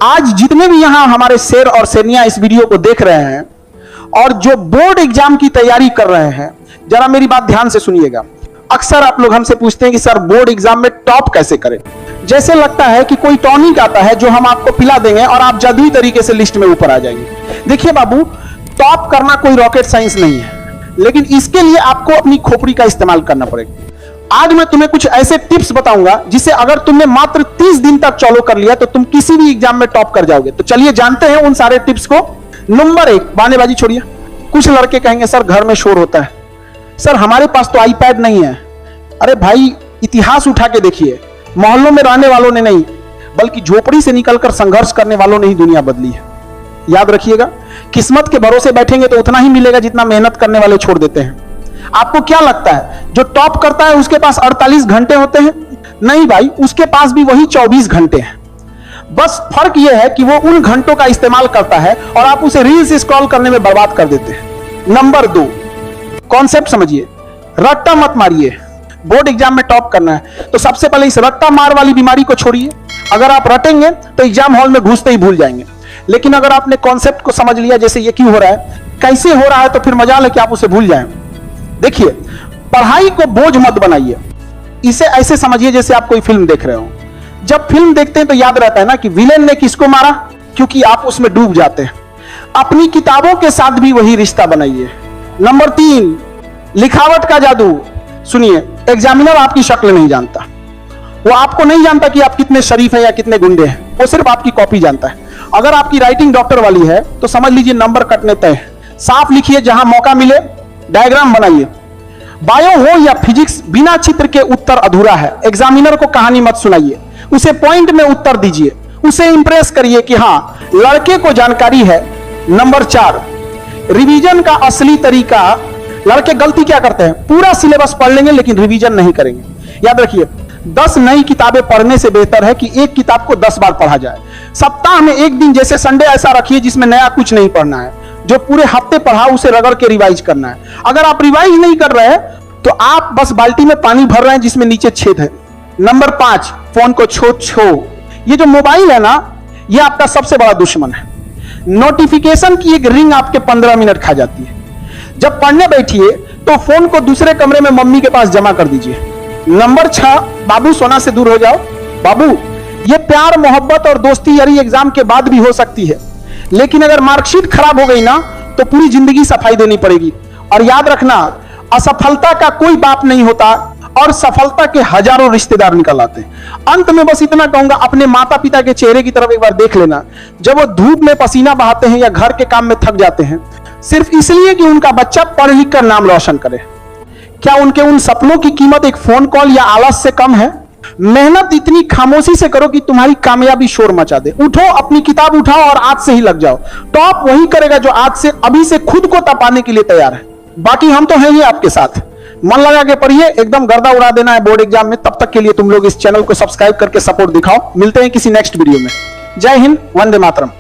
आज जितने भी यहां हमारे शेर और शेरनियां इस वीडियो को देख रहे हैं और जो बोर्ड एग्जाम की तैयारी कर रहे हैं, जरा मेरी बात ध्यान से सुनिएगा। अक्सर आप लोग हमसे पूछते हैं कि सर बोर्ड एग्जाम में टॉप कैसे करें। जैसे लगता है कि कोई टॉनिक आता है जो हम आपको पिला देंगे और आप जादुई तरीके से लिस्ट में ऊपर आ जाएंगे। देखिए बाबू, टॉप करना कोई रॉकेट साइंस नहीं है, लेकिन इसके लिए आपको अपनी खोपड़ी का इस्तेमाल करना पड़ेगा। आज मैं तुम्हें कुछ ऐसे टिप्स बताऊंगा जिसे अगर तुमने मात्र 30 दिन तक फॉलो कर लिया तो तुम किसी भी एग्जाम में टॉप कर जाओगे। तो चलिए जानते हैं उन सारे टिप्स को। नंबर 1, बहानेबाजी छोड़िए। कुछ लड़के कहेंगे सर घर में शोर होता है, सर हमारे पास तो आईपैड नहीं है। अरे भाई, इतिहास उठा के देखिए, मोहल्लों में रहने वालों ने नहीं बल्कि झोपड़ी से निकलकर संघर्ष करने वालों ने ही दुनिया बदली है। याद रखिएगा, किस्मत के भरोसे बैठेंगे तो उतना ही मिलेगा जितना मेहनत करने वाले छोड़ देते हैं। आपको क्या लगता है जो टॉप करता है उसके पास 48 घंटे होते हैं? नहीं भाई, उसके पास भी वही 24 घंटे हैं। बस फर्क यह है कि वो उन घंटों का इस्तेमाल करता है और आप उसे रील्स स्क्रॉल करने में बर्बाद कर देते हैं। नंबर 2, कॉन्सेप्ट समझिए, रट्टा मत मारिए। बोर्ड एग्जाम में टॉप करना है तो सबसे पहले इस रट्टा मार वाली बीमारी को छोड़िए। अगर आप रटेंगे तो एग्जाम हॉल में घुसते ही भूल जाएंगे, लेकिन अगर आपने कॉन्सेप्ट को समझ लिया, जैसे ये क्यों हो रहा है, कैसे हो रहा है, तो फिर मजा है कि आप उसे भूल जाएं। देखिए, पढ़ाई को बोझ मत बनाइए, इसे ऐसे समझिए जैसे आप कोई फिल्म देख रहे हो। जब फिल्म देखते हैं तो याद रहता है ना कि विलेन ने किसको मारा, क्योंकि आप उसमें डूब जाते हैं। अपनी किताबों के साथ भी वही रिश्ता बनाइए। नंबर 3, लिखावट का जादू। सुनिए, एग्जामिनर आपकी शक्ल नहीं जानता, वो आपको नहीं जानता कि आप कितने शरीफ हैं या कितने गुंडे हैं, वो सिर्फ आपकी कॉपी जानता है। अगर आपकी राइटिंग डॉक्टर वाली है तो समझ लीजिए नंबर कटने तय है। साफ लिखिए, जहां मौका मिले डायग्राम बनाइए। बायो हो या फिजिक्स, बिना चित्र के उत्तर अधूरा है। एग्जामिनर को कहानी मत सुनाइए, उसे पॉइंट में उत्तर दीजिए, उसे इंप्रेस करिए कि हां लड़के को जानकारी है। नंबर 4, रिवीजन का असली तरीका। लड़के गलती क्या करते हैं, पूरा सिलेबस पढ़ लेंगे लेकिन रिवीजन नहीं करेंगे। याद रखिए, 10 नई किताबें पढ़ने से बेहतर है कि एक किताब को 10 बार पढ़ा जाए। सप्ताह में एक दिन, जैसे संडे, ऐसा रखिए जिसमें नया कुछ नहीं पढ़ना है। जो पूरे हफ्ते पढ़ा उसे रगड़ के रिवाइज करना है। अगर आप रिवाइज नहीं कर रहे हैं तो आप बस बाल्टी में पानी भर रहे हैं जिसमें नीचे छेद है। नंबर 5, फोन को छो। ये जो मोबाइल है ना, ये आपका सबसे बड़ा दुश्मन है। नोटिफिकेशन की एक रिंग आपके 15 मिनट खा जाती है। जब पढ़ने बैठिए तो फोन को दूसरे कमरे में मम्मी के पास जमा कर दीजिए। नंबर 6, बाबू सोना से दूर हो जाओ। बाबू, ये प्यार, मोहब्बत और दोस्ती यारी एग्जाम के बाद भी हो सकती है, लेकिन अगर मार्कशीट खराब हो गई ना तो पूरी जिंदगी सफाई देनी पड़ेगी। और याद रखना, असफलता का कोई बाप नहीं होता और सफलता के हजारों रिश्तेदार निकल आते हैं। अंत में बस इतना कहूंगा, अपने माता पिता के चेहरे की तरफ एक बार देख लेना, जब वो धूप में पसीना बहाते हैं या घर के काम में थक जाते हैं, सिर्फ इसलिए कि उनका बच्चा पढ़ लिख कर नाम रोशन करे। क्या उनके उन सपनों की कीमत एक फोन कॉल या आलस से कम है? मेहनत इतनी खामोशी से करो कि तुम्हारी कामयाबी शोर मचा दे। उठो, अपनी किताब उठाओ और आज से ही लग जाओ। टॉप वही करेगा जो आज से, अभी से खुद को तपाने के लिए तैयार है। बाकी हम तो हैं ही आपके साथ। मन लगा के पढ़िए, एकदम गर्दा उड़ा देना है बोर्ड एग्जाम में। तब तक के लिए तुम लोग इस चैनल को सब्सक्राइब करके सपोर्ट दिखाओ। मिलते हैं किसी नेक्स्ट वीडियो में। जय हिंद, वंदे मातरम।